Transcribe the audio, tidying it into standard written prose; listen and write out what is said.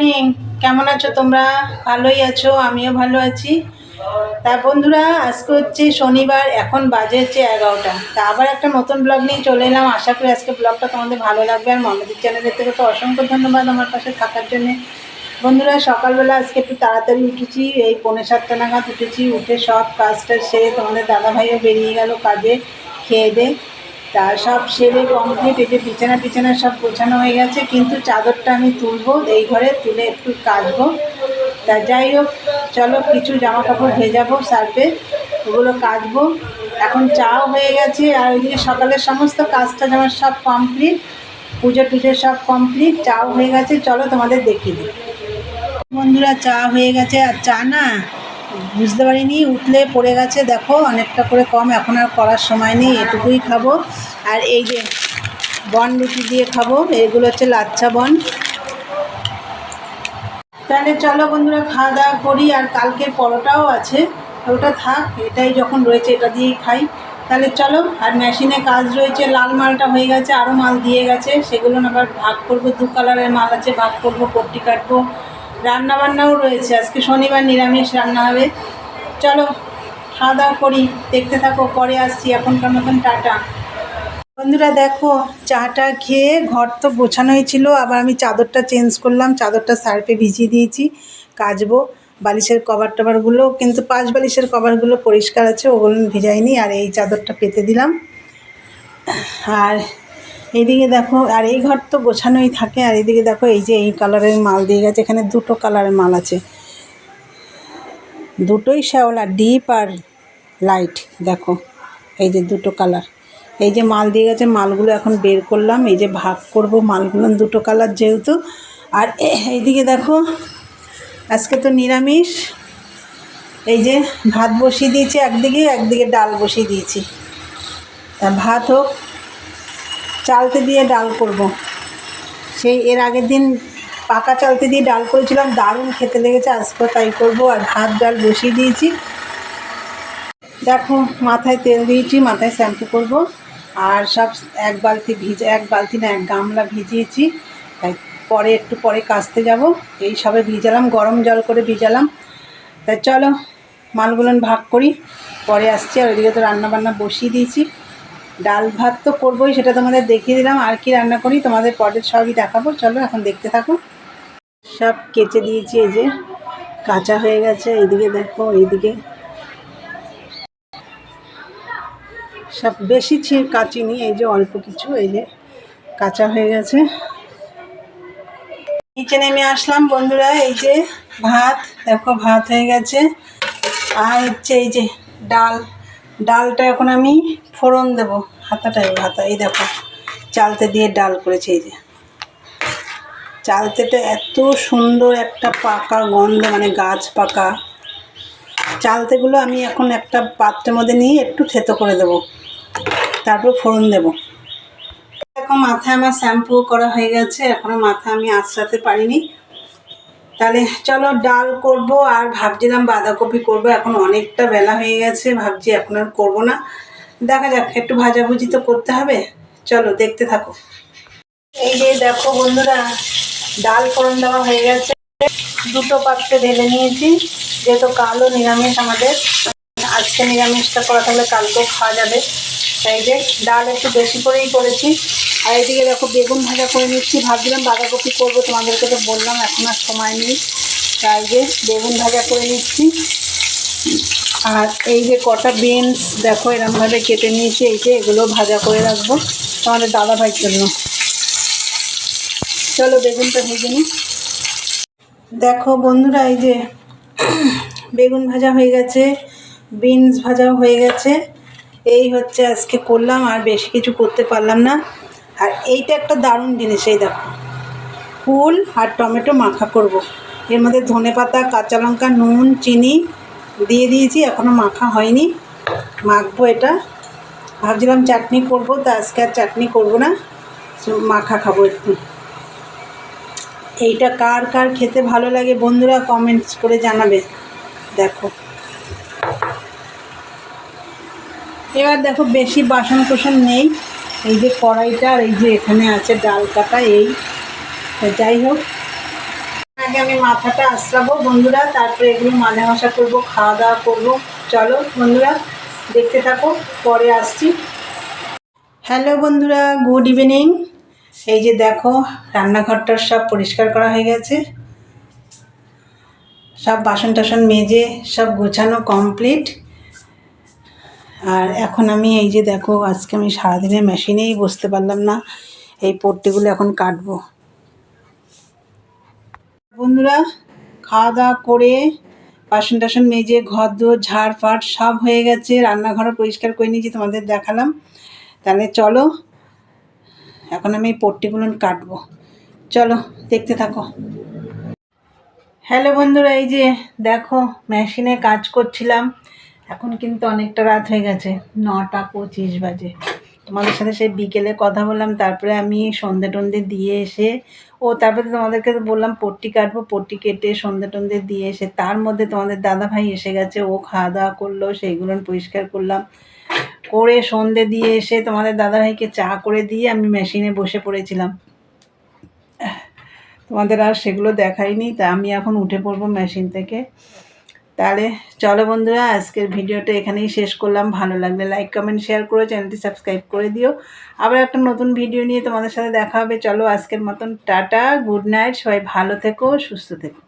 Morning. কেমন আছো তোমরা? ভালোই আছো, আমিও ভালো আছি। তা বন্ধুরা, আজকে হচ্ছে শনিবার, এখন বাজে হচ্ছে 11টা। তা আবার একটা নতুন ব্লগ নিয়ে চলে এলাম। আশা করি আজকে ব্লগটা তোমাদের ভালো লাগবে। আর মমদির চ্যানেলের থেকে তো অসংখ্য ধন্যবাদ আমার পাশে থাকার জন্যে। বন্ধুরা, সকালবেলা আজকে একটু তাড়াতাড়ি উঠেছি, এই 6:45 নাগাদ উঠেছি। উঠে সব কাজটা সেরে তোমাদের দাদাভাইও বেরিয়ে গেল কাজে, খেয়ে দে। তা সব সেরে কমপ্লিট। এই যে বিছানা সব গোছানো হয়ে গেছে, কিন্তু চাদরটা আমি তুলবো, এই ঘরে তুলে একটু কাচবো। তা যাই হোক, চলো কিছু জামা কাপড় ভেজাবো সার্ফে, ওগুলো কাচবো। এখন চাও হয়ে গেছে, আর ওইদিকে সকালের সমস্ত কাজটা আমার সব কমপ্লিট, পুজো টুজো সব কমপ্লিট, চাও হয়ে গেছে। চলো তোমাদের দেখিয়ে দিই। বন্ধুরা, চা হয়ে গেছে। আর চা না বুঝতে পারিনি, উঠলে পড়ে গেছে, দেখো অনেকটা করে কম। এখন আর করার সময় নেই, এটুকুই খাবো। আর এই যে বন রুটি দিয়ে খাবো, এগুলো হচ্ছে লাচ্ছা বন। তাহলে চলো বন্ধুরা, খাওয়া দাওয়া করি। আর কালকের পরোটাও আছে, ওটা থাক, এটাই যখন রয়েছে এটা দিয়েই খাই। তাহলে চলো। আর মেশিনে কাজ রয়েছে, লাল মালটা হয়ে গেছে, আরও মাল দিয়ে গেছে, সেগুলো আবার ভাগ করবো। 2 কালারের মাল আছে, ভাগ করবো, পট্টি কাটবো। রান্নাবান্নাও রয়েছে, আজকে শনিবার নিরামিষ রান্না হবে। চলো খাওয়া দাওয়া করি, দেখতে থাকো, পরে আসছি। এখনকার মতন টাটা। বন্ধুরা দেখো, চাটা খেয়ে ঘর তো গোছানোই ছিল, আবার আমি চাদরটা চেঞ্জ করলাম, চাদরটা সার্ফে ভিজিয়ে দিয়েছি, কাচবো। বালিশের কভার টভারগুলো, কিন্তু 5 বালিশের কভারগুলো পরিষ্কার আছে, ওগুলো ভিজাইনি। আর এই চাদরটা পেতে দিলাম। আর এইদিকে দেখো, আর এই ঘর তো গোছানোই থাকে। আর এইদিকে দেখো, এই যে এই কালারের মাল দিয়ে গেছে, এখানে 2টো কালারের মাল আছে, দুটোই শ্যাওলা, ডিপ আর লাইট। দেখো এই যে 2টো কালার, এই যে মাল দিয়ে গেছে, মালগুলো এখন বের করলাম, এই যে ভাগ করব মালগুলো, 2টো কালার যেহেতু। আর এইদিকে দেখো, আজকে তো নিরামিষ। এই যে ভাত বসিয়ে দিয়েছি একদিকে ডাল বসিয়ে দিয়েছি। তা ভাত হোক, চালতে দিয়ে ডাল করব। সেই এর আগের দিন পাকা চালতে দিয়ে ডাল করেছিলাম, দারুণ খেতে লেগেছে, আজকেও তাই করব। আর ভাত ডাল বসিয়ে দিয়েছি। দেখো মাথায় তেল দিয়েছি, মাথায় শ্যাম্পু করব। আর সব এক বালতি না, 1 গামলা ভিজিয়েছি, তাই একটু পরে কাচতে যাব। এই সবে ভিজালাম, গরম জল করে ভিজালাম। তাই চলো মালগুলো ভাগ করি, পরে আসছি। আর ওইদিকে তো রান্নাবান্না বসিয়ে দিয়েছি, ডাল ভাত তো করবোই, সেটা তোমাদের দেখিয়ে দিলাম। আর কি রান্না করি তোমাদের পরে সবই দেখাবো, চলো এখন দেখতে থাকো। সব কেচে দিয়েছি, এই যে কাঁচা হয়ে গেছে। এইদিকে দেখো, এইদিকে সব বেশি কাচিনি, এই যে অল্প কিছু, এই যে কাঁচা হয়ে গেছে। নিচে নেমে আসলাম বন্ধুরা, এই যে ভাত, দেখো ভাত হয়ে গেছে। আর হচ্ছে এই যে ডালটা এখন আমি ফোড়ন দেবো। হাতা, এই দেখো চালতে দিয়ে ডাল করেছে। এই যে চালতেটা এত সুন্দর একটা পাকা গন্ধ, মানে গাছ পাকা চালতেগুলো আমি এখন একটা পাত্রের মধ্যে নিয়ে একটু থেতো করে দেবো, তারপর ফোড়ন দেব। দেখো মাথায় আমার শ্যাম্পু করা হয়ে গেছে, এখনও মাথা আমি আঁচড়াতে পারিনি। তাহলে চলো ডাল করব। আর ভাবছিলাম বাঁধাকপি করব, এখন অনেকটা বেলা হয়ে গেছে, ভাবছি এখন আর করবো না, দেখা যাক, একটু ভাজাভুজি তো করতে হবে। চলো দেখতে থাকো। এই যে দেখো বন্ধুরা, ডাল ফোড়ন দেওয়া হয়ে গেছে, 2টো পাত্রে ঢেলে নিয়েছি, যেহেতু কালও নিরামিষ আমাদের, আজকে নিরামিষটা করা থাকলে কালকেও খাওয়া যাবে। তাই যে ডাল একটু বেশি করেই করেছি। আর এইদিকে দেখো বেগুন ভাজা করে নিচ্ছি, ভাবছিলাম বাঁধাকপি করবো, তোমাদেরকে তো বললাম এখন আর সময় নেই, তাই যে বেগুন ভাজা করে নিচ্ছি। আর এই যে কটা বিনস দেখো এরকমভাবে কেটে নিয়েছি, এই যে এগুলো ভাজা করে রাখবো তোমাদের দাদাভাইয়ের জন্য। চলো বেগুনটা ভেজে নিই। দেখো বন্ধুরা, এই যে বেগুন ভাজা হয়ে গেছে, বিনস ভাজাও হয়ে গেছে, এই হচ্ছে আজকে করলাম, আর বেশি কিছু করতে পারলাম না। আর এইটা একটা দারুণ জিনিস, এই দেখো ফুল আর টমেটো মাখা করব। এর মধ্যে ধনেপাতা, কাঁচা লঙ্কা, নুন, চিনি দিয়ে দিয়েছি, এখনও মাখা হয়নি, মাখবো। এটা ভাবছিলাম চাটনি করব, তা আজকে আর চাটনি করবো না, মাখা খাবো একটু। এইটা কার কার খেতে ভালো লাগে বন্ধুরা কমেন্টস করে জানাবে। দেখো এবার দেখো বেশি বাসন কোসন নেই, এই যে কড়াইটা, আর এই যে এখানে আছে ডাল কাটা। এই যাই হোক, আগে আমি মাথাটা আঁচড়াবো বন্ধুরা, তারপরে এগুলো মাজা ঘষা করবো, খাওয়া দাওয়া করবো। চলো বন্ধুরা দেখতে থাকো, পরে আসছি। হ্যালো বন্ধুরা, গুড ইভিনিং। এই যে দেখো রান্নাঘরটার সব পরিষ্কার করা হয়ে গেছে, সব বাসন টাসন মেজে সব গোছানো কমপ্লিট। আর এখন আমি এই যে দেখো, আজকে আমি সারাদিনে মেশিনেই বসতে পারলাম না, এই পট্টিগুলো এখন কাটবো। বন্ধুরা খাওয়া দাওয়া করে বাসন টাসন মেজে ঘর দোর ঝাড় ফাট সব হয়ে গেছে, রান্নাঘরও পরিষ্কার করে নিয়েছি, তোমাদের দেখালাম। তাহলে চলো এখন আমি এই পট্টিগুলো কাটবো, চলো দেখতে থাকো। হ্যালো বন্ধুরা, এই যে দেখো মেশিনে কাজ করছিলাম, এখন কিন্তু অনেকটা রাত হয়ে গেছে, 9:25 বাজে। তোমাদের সাথে সেই বিকেলে কথা বললাম, তারপরে আমি সন্ধে টন্ধে দিয়ে এসে তারপরে তোমাদেরকে বললাম পট্টি কাটবো, পট্টি কেটে সন্ধে টন্ধে দিয়ে এসে তার মধ্যে তোমাদের দাদা ভাই এসে গেছে, ও খাওয়া দাওয়া করলো, সেইগুলো পরিষ্কার করলাম, করে সন্ধে দিয়ে এসে তোমাদের দাদা ভাইকে চা করে দিয়ে আমি মেশিনে বসে পড়েছিলাম। তোমাদের আর সেগুলো দেখাইনি, তা আমি এখন উঠে পড়বো মেশিন থেকে। তাহলে চলো বন্ধুরা, আজকের ভিডিওটা এখানেই শেষ করলাম। ভালো লাগলে লাইক কমেন্ট শেয়ার করো, চ্যানেলটি সাবস্ক্রাইব করে দিও। আবার একটা নতুন ভিডিও নিয়ে তোমাদের সাথে দেখা হবে। চলো আজকের মতন টাটা, গুড নাইট, সবাই ভালো থেকো, সুস্থ থেকো।